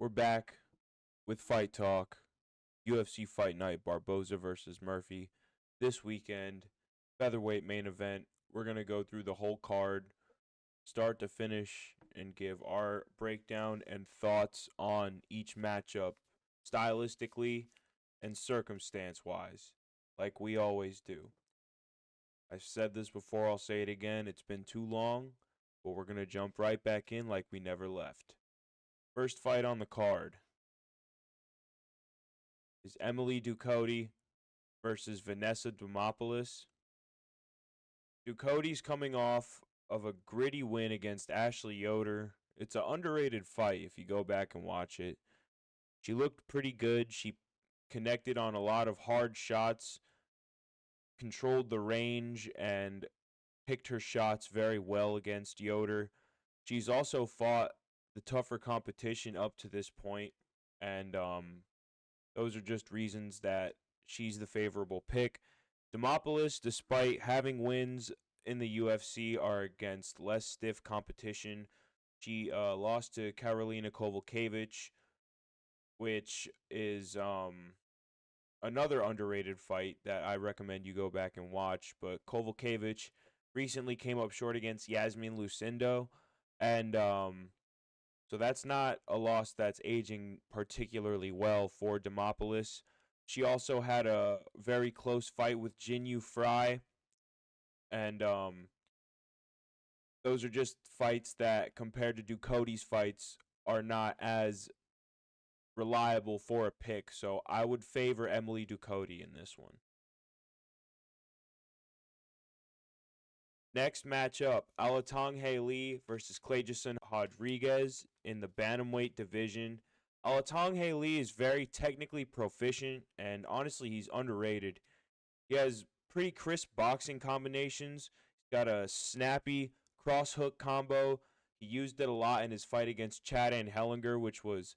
We're back with Fight Talk, UFC Fight Night, Barboza versus Murphy. This weekend, featherweight main event. We're going to go through the whole card, start to finish, and give our breakdown and thoughts on each matchup, stylistically and circumstance-wise, like we always do. I've said this before, I'll say it again. It's been too long, but we're going to jump right back in like we never left. First fight on the card is Emily Ducote versus Vanessa Demopoulous. Ducote's coming off of a gritty win against Ashley Yoder. It's an underrated fight if you go back and watch it. She looked pretty good. She connected on a lot of hard shots, controlled the range, and picked her shots very well against Yoder. She's also fought the tougher competition up to this point, and those are just reasons that she's the favorable pick. Demopoulous, despite having wins in the UFC, are against less stiff competition. She lost to Karolina Kowalkiewicz, which is another underrated fight that I recommend you go back and watch. But Kowalkiewicz recently came up short against Yasmin Lucindo, and so that's not a loss that's aging particularly well for Demopoulous. She also had a very close fight with Jinyu Fry, and those are just fights that, compared to Ducote's fights, are not as reliable for a pick. So I would favor Emily Ducote in this one. Next matchup, Alatengheili versus Kleydson Rodriguez in the bantamweight division. Alatengheili is very technically proficient, and honestly, he's underrated. He has pretty crisp boxing combinations. He's got a snappy cross-hook combo. He used it a lot in his fight against Chad Hellinger, which was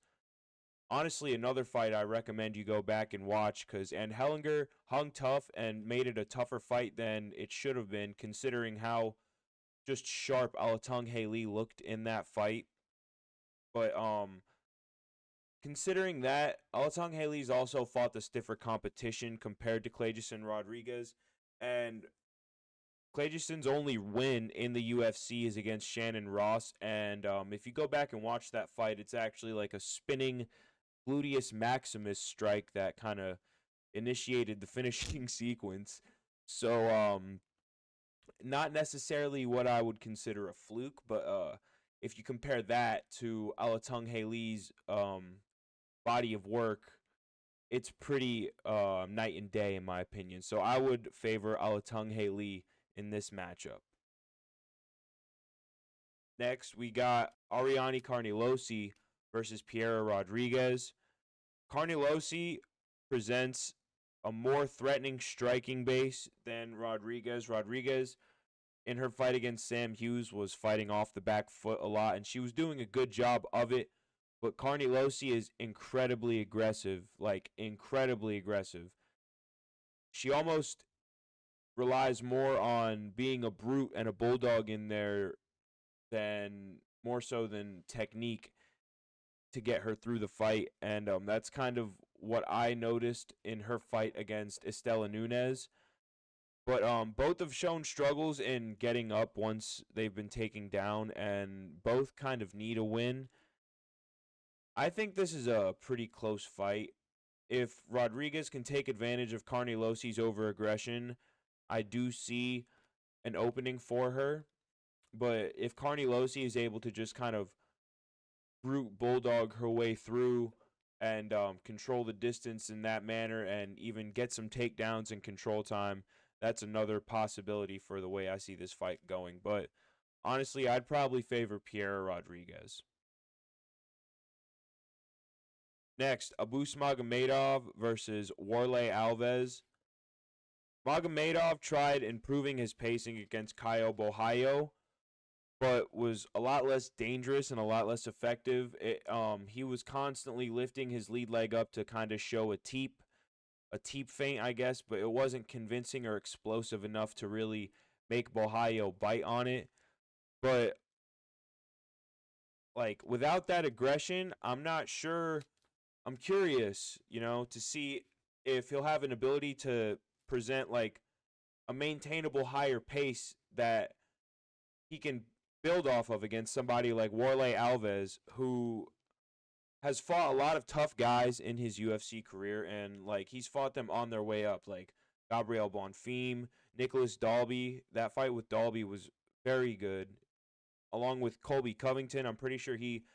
honestly another fight I recommend you go back and watch, because Hellinger hung tough and made it a tougher fight than it should have been, considering how just sharp Alatengheili looked in that fight. But considering that, Alatengheili's also fought the stiffer competition compared to Kleydson Rodriguez, and Klaydson's only win in the UFC is against Shannon Ross, and if you go back and watch that fight, it's actually like a spinning gluteus maximus strike that kind of initiated the finishing sequence. So, not necessarily what I would consider a fluke, but if you compare that to Alatengheili's body of work, it's pretty night and day in my opinion. So I would favor Alatengheili in this matchup. Next, we got Ariane Carnelossi versus Piera Rodriguez. Carnelossi presents a more threatening striking base than Rodriguez. Rodriguez, in her fight against Sam Hughes, was fighting off the back foot a lot, and she was doing a good job of it. But Carnelossi is incredibly aggressive, like incredibly aggressive. She almost relies more on being a brute and a bulldog in there than more so than technique to get her through the fight, and that's kind of what I noticed in her fight against Estela Nunes. But both have shown struggles in getting up once they've been taken down, and both kind of need a win. I think this is a pretty close fight. If Rodriguez can take advantage of Carnelossi's over-aggression, I do see an opening for her. But if Carnelossi is able to just kind of brute bulldog her way through and control the distance in that manner and even get some takedowns and control time, that's another possibility for the way I see this fight going. But honestly, I'd probably favor Piera Rodriguez. Next, Abus Magomedov versus Warlley Alves. Magomedov tried improving his pacing against Caio Borralho, but was a lot less dangerous and a lot less effective. He was constantly lifting his lead leg up to kind of show a teep feint, I guess, but it wasn't convincing or explosive enough to really make Borralho bite on it. But like without that aggression, I'm not sure. I'm curious, you know, to see if he'll have an ability to present like a maintainable higher pace that he can build off of against somebody like Warlley Alves, who has fought a lot of tough guys in his UFC career, and like he's fought them on their way up, like Gabriel Bonfim, Nicholas Dalby. That fight with Dalby was very good, along with Colby Covington. I'm pretty sure he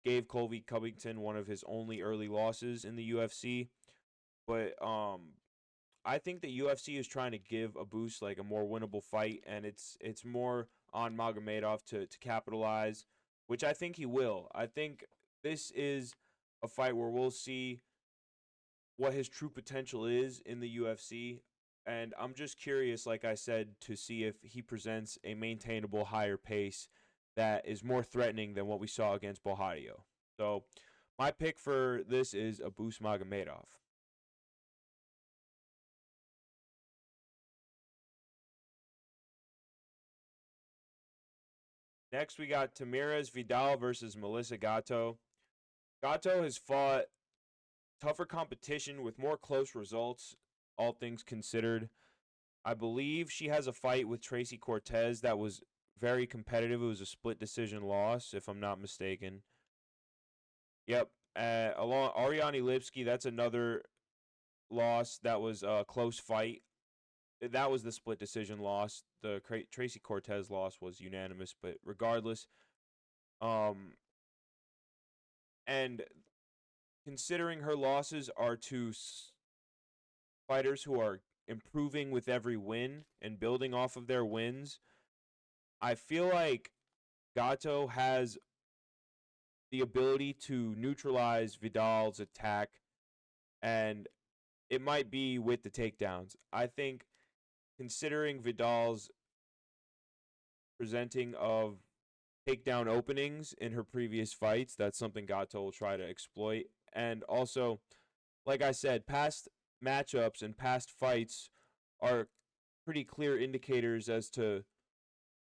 gave Colby Covington one of his only early losses in the UFC. But I think the UFC is trying to give a boost, like a more winnable fight, and it's more on Magomedov to capitalize, which I think he will. I think this is a fight where we'll see what his true potential is in the UFC. And I'm just curious, like I said, to see if he presents a maintainable higher pace that is more threatening than what we saw against Bohadio. So my pick for this is Abus Magomedov. Next, we got Tamires Vidal versus Melissa Gatto. Gatto has fought tougher competition with more close results, all things considered. I believe she has a fight with Tracy Cortez that was very competitive. It was a split decision loss, if I'm not mistaken. Yep. Along Ariane Lipsky, that's another loss that was a close fight. That was the split decision loss. The Tracy Cortez loss was unanimous, but regardless, um, and considering her losses are to fighters who are improving with every win and building off of their wins, I feel like Gatto has the ability to neutralize Vidal's attack, and it might be with the takedowns. I think considering Vidal's presenting of takedown openings in her previous fights, that's something Gatto will try to exploit. And also, like I said, past matchups and past fights are pretty clear indicators as to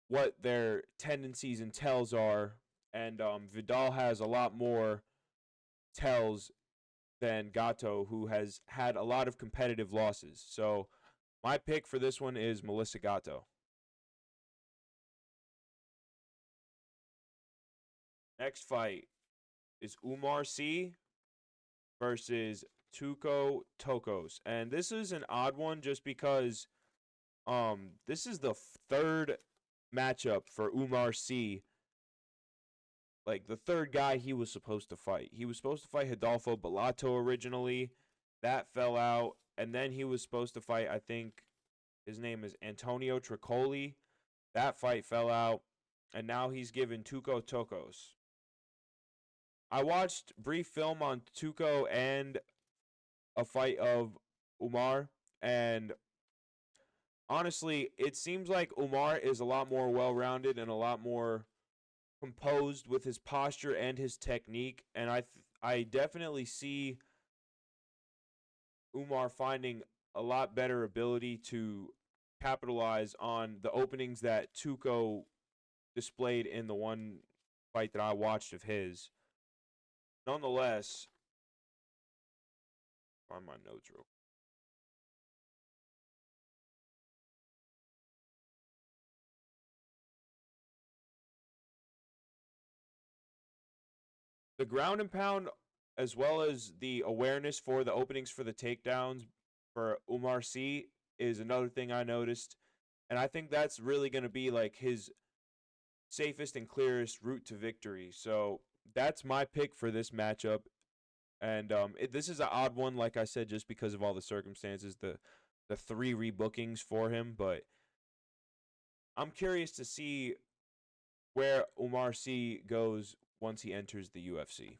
what their tendencies and tells are. And Vidal has a lot more tells than Gatto, who has had a lot of competitive losses. So my pick for this one is Melissa Gatto. Next fight is Oumar C versus Tuco Tokkos. And this is an odd one just because this is the third matchup for Oumar C. Like the third guy he was supposed to fight. He was supposed to fight Hidalgo Bellato originally. That fell out. And then he was supposed to fight, I think his name is Antonio Tricoli. That fight fell out. And now he's given Tuco Tokkos. I watched brief film on Tuco and a fight of Oumar, and honestly, it seems like Oumar is a lot more well-rounded and a lot more composed with his posture and his technique, and I definitely see Oumar finding a lot better ability to capitalize on the openings that Tuco displayed in the one fight that I watched of his. Nonetheless, find my notes real quick. The ground and pound, as well as the awareness for the openings for the takedowns for Oumar C, is another thing I noticed. And I think that's really going to be like his safest and clearest route to victory. So that's my pick for this matchup. And this is an odd one, like I said, just because of all the circumstances, the three rebookings for him. But I'm curious to see where Oumar C goes once he enters the UFC.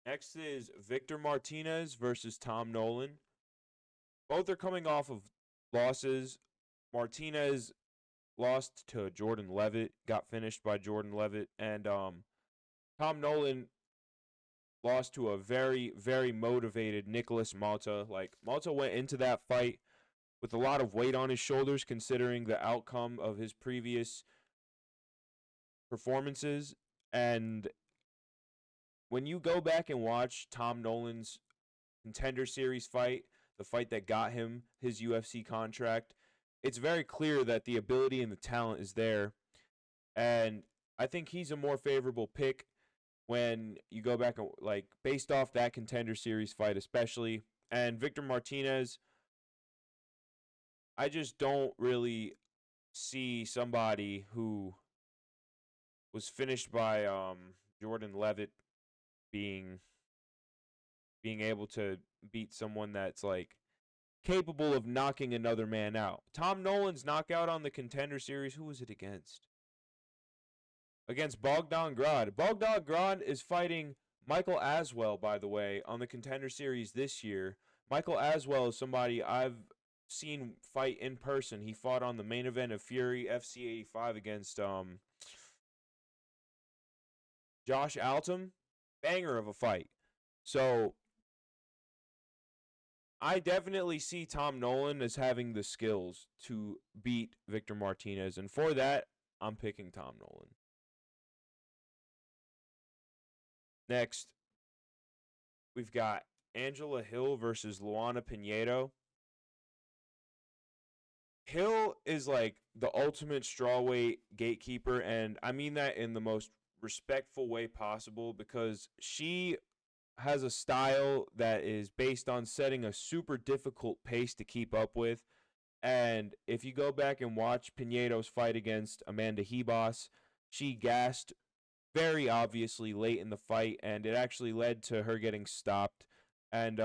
Next is Victor Martinez versus Tom Nolan. Both are coming off of losses. Martinez lost to Jordan Levitt, got finished by Jordan Levitt, and Tom Nolan lost to a very, very motivated Nicholas Malta. Like, Malta went into that fight with a lot of weight on his shoulders, considering the outcome of his previous performances. And when you go back and watch Tom Nolan's Contender Series fight, the fight that got him his UFC contract, it's very clear that the ability and the talent is there. And I think he's a more favorable pick when you go back and, like, based off that Contender Series fight especially. And Victor Martinez, I just don't really see somebody who was finished by Jordan Levitt being able to beat someone that's, like, capable of knocking another man out. Tom Nolan's knockout on the Contender Series, who was it against? Against Bogdan Grad. Bogdan Grad is fighting Michael Aswell, by the way, on the Contender Series this year. Michael Aswell is somebody I've seen fight in person. He fought on the main event of Fury FC 85 against Josh Altum. Banger of a fight. So I definitely see Tom Nolan as having the skills to beat Victor Martinez. And for that, I'm picking Tom Nolan. Next, we've got Angela Hill versus Luana Pinheiro. Hill is like the ultimate strawweight gatekeeper, and I mean that in the most respectful way possible, because she has a style that is based on setting a super difficult pace to keep up with. And if you go back and watch Pinheiro's fight against Amanda Hebos, she gassed very obviously late in the fight, and it actually led to her getting stopped. And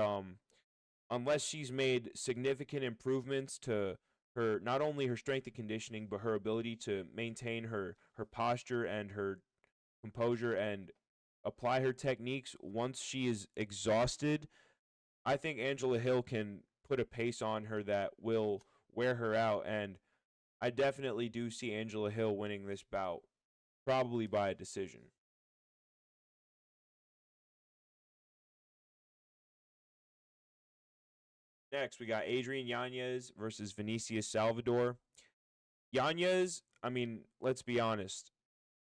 unless she's made significant improvements to her, not only her strength and conditioning, but her ability to maintain her posture and her composure and apply her techniques once she is exhausted, I think Angela Hill can put a pace on her that will wear her out. And I definitely do see Angela Hill winning this bout, probably by a decision. Next, we got Adrian Yanez versus Vinicius Salvador. Yanez, I mean, let's be honest,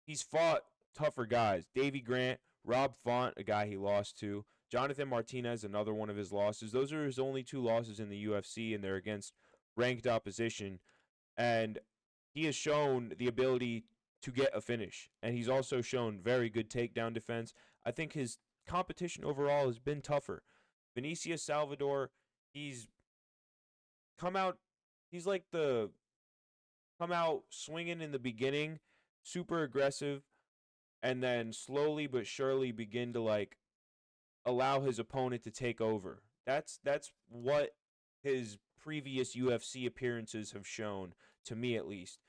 he's fought tougher guys. Davy Grant, Rob Font, a guy he lost to, Jonathan Martinez, another one of his losses. Those are his only two losses in the UFC, and they're against ranked opposition. And he has shown the ability to get a finish, and he's also shown very good takedown defense. I think his competition overall has been tougher. Vinicius Salvador, he's come out swinging in the beginning, super aggressive, and then slowly but surely begin to, like, allow his opponent to take over. That's what his previous UFC appearances have shown, to me at least.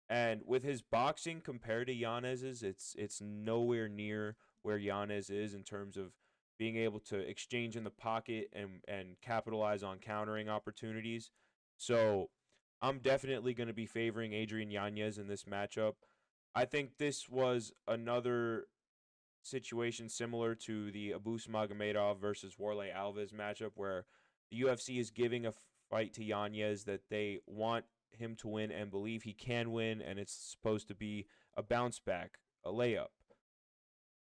And with his boxing compared to Yanez's, it's nowhere near where Yanez is in terms of being able to exchange in the pocket and capitalize on countering opportunities. So I'm definitely going to be favoring Adrian Yanez in this matchup. I think this was another situation similar to the Abus Magomedov versus Warlley Alves matchup, where the UFC is giving a fight to Yanez that they want him to win and believe he can win, and it's supposed to be a bounce back, a layup.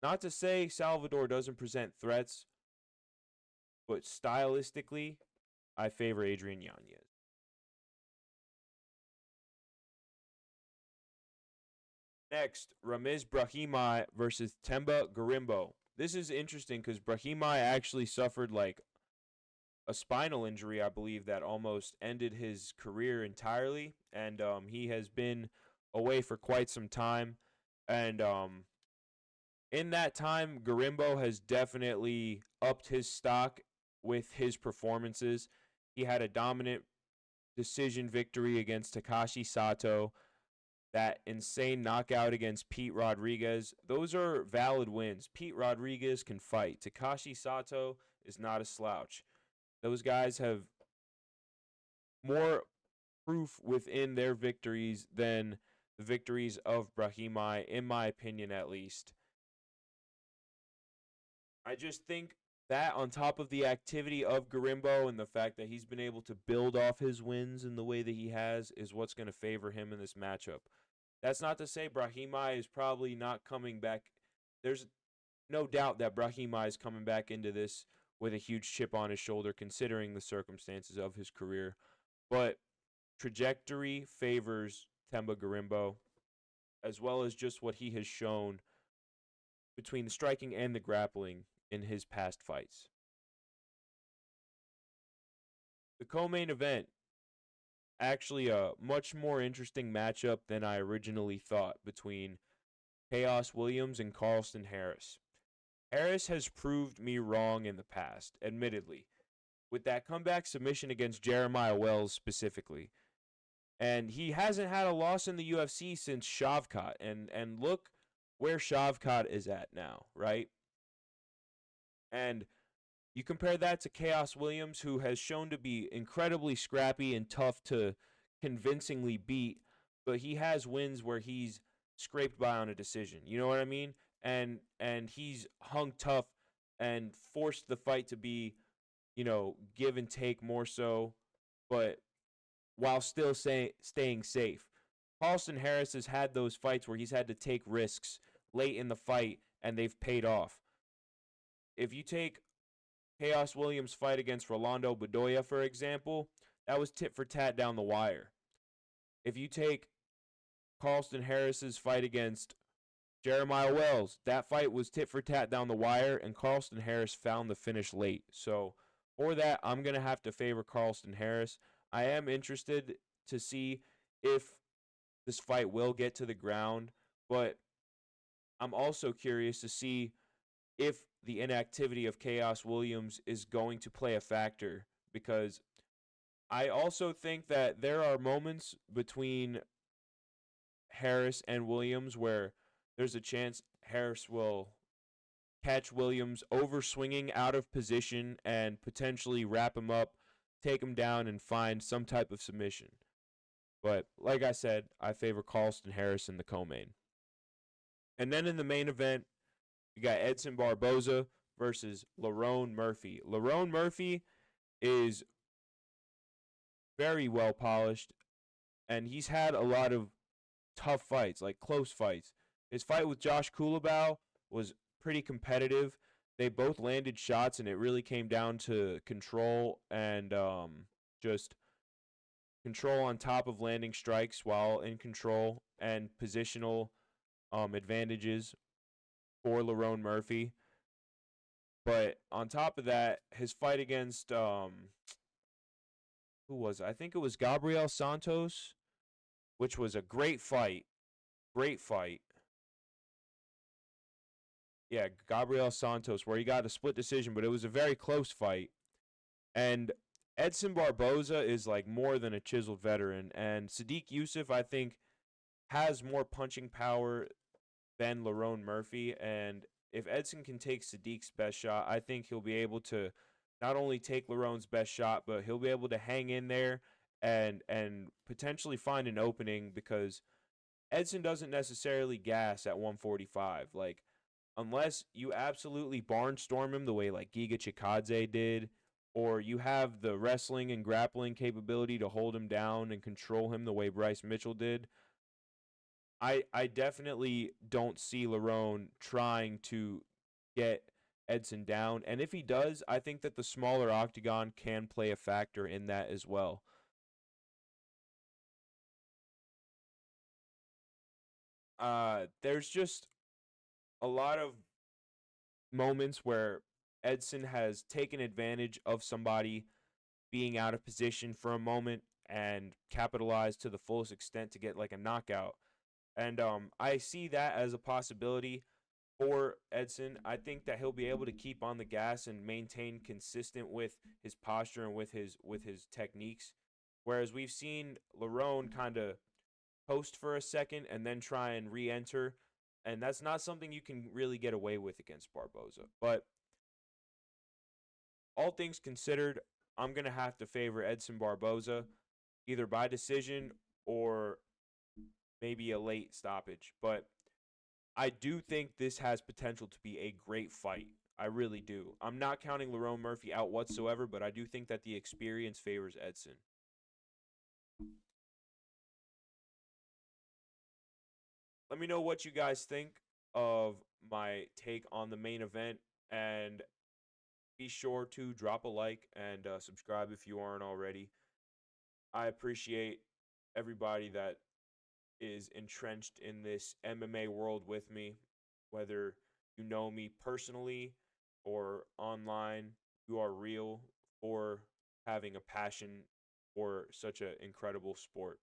Not to say Salvador doesn't present threats, but stylistically, I favor Adrian Yanez. Next, Ramiz Brahimaj versus Themba Gorimbo. This is interesting because Brahimaj actually suffered, like, a spinal injury, I believe, that almost ended his career entirely. And he has been away for quite some time. And in that time, Gorimbo has definitely upped his stock with his performances. He had a dominant decision victory against Takashi Sato, that insane knockout against Pete Rodriguez. Those are valid wins. Pete Rodriguez can fight. Takashi Sato is not a slouch. Those guys have more proof within their victories than the victories of Brahimaj, in my opinion at least. I just think that on top of the activity of Gorimbo and the fact that he's been able to build off his wins in the way that he has is what's going to favor him in this matchup. That's not to say Brahimaj is probably not coming back. There's no doubt that Brahimaj is coming back into this with a huge chip on his shoulder, considering the circumstances of his career. But trajectory favors Themba Gorimbo, as well as just what he has shown between the striking and the grappling in his past fights. The co-main event, actually a much more interesting matchup than I originally thought between Khaos Williams and Carlston Harris. Harris has proved me wrong in the past, admittedly, with that comeback submission against Jeremiah Wells specifically. And he hasn't had a loss in the UFC since Shavkat. And look where Shavkat is at now, right? And you compare that to Khaos Williams, who has shown to be incredibly scrappy and tough to convincingly beat, but he has wins where he's scraped by on a decision. You know what I mean? And he's hung tough and forced the fight to be, give and take more so, but while still staying safe. Carlston Harris has had those fights where he's had to take risks late in the fight, and they've paid off. If you take Khaos Williams' fight against Rolando Bedoya, for example, that was tit for tat down the wire. If you take Carlston Harris's fight against Jeremiah Wells, that fight was tit for tat down the wire, and Carlston Harris found the finish late. So for that, I'm going to have to favor Carlston Harris. I am interested to see if this fight will get to the ground, but I'm also curious to see if the inactivity of Khaos Williams is going to play a factor, because I also think that there are moments between Harris and Williams where there's a chance Harris will catch Williams overswinging out of position and potentially wrap him up, take him down, and find some type of submission. But like I said, I favor Carlston Harris in the co-main. And then in the main event, you got Edson Barboza versus Lerone Murphy. Lerone Murphy is very well polished, and he's had a lot of tough fights, like close fights. His fight with Josh Kulabau was pretty competitive. They both landed shots, and it really came down to control and just control on top of landing strikes while in control, and positional advantages for Lerone Murphy. But on top of that, his fight against who was it? I think it was Gabriel Santos, which was a great fight. Great fight. Yeah, Gabriel Santos, where he got a split decision, but it was a very close fight. And Edson Barboza is like more than a chiseled veteran, and Sadiq Youssef, I think, has more punching power than Lerone Murphy. And if Edson can take Sadiq's best shot, I think he'll be able to not only take Lerone's best shot, but he'll be able to hang in there and potentially find an opening, because Edson doesn't necessarily gas at 145. Like, unless you absolutely barnstorm him the way like Giga Chikadze did, or you have the wrestling and grappling capability to hold him down and control him the way Bryce Mitchell did, I definitely don't see Lerone trying to get Edson down. And if he does, I think that the smaller octagon can play a factor in that as well. There's just a lot of moments where Edson has taken advantage of somebody being out of position for a moment and capitalized to the fullest extent to get like a knockout. And I see that as a possibility for Edson. I think that he'll be able to keep on the gas and maintain consistent with his posture and with his techniques. Whereas we've seen Lerone kind of post for a second and then try and re-enter, and that's not something you can really get away with against Barboza. But all things considered, I'm going to have to favor Edson Barboza, either by decision or maybe a late stoppage. But I do think this has potential to be a great fight. I really do. I'm not counting Lerone Murphy out whatsoever, but I do think that the experience favors Edson. Let me know what you guys think of my take on the main event, and be sure to drop a like and subscribe if you aren't already. I appreciate everybody that is entrenched in this MMA world with me, whether you know me personally or online. You are real for having a passion for such an incredible sport.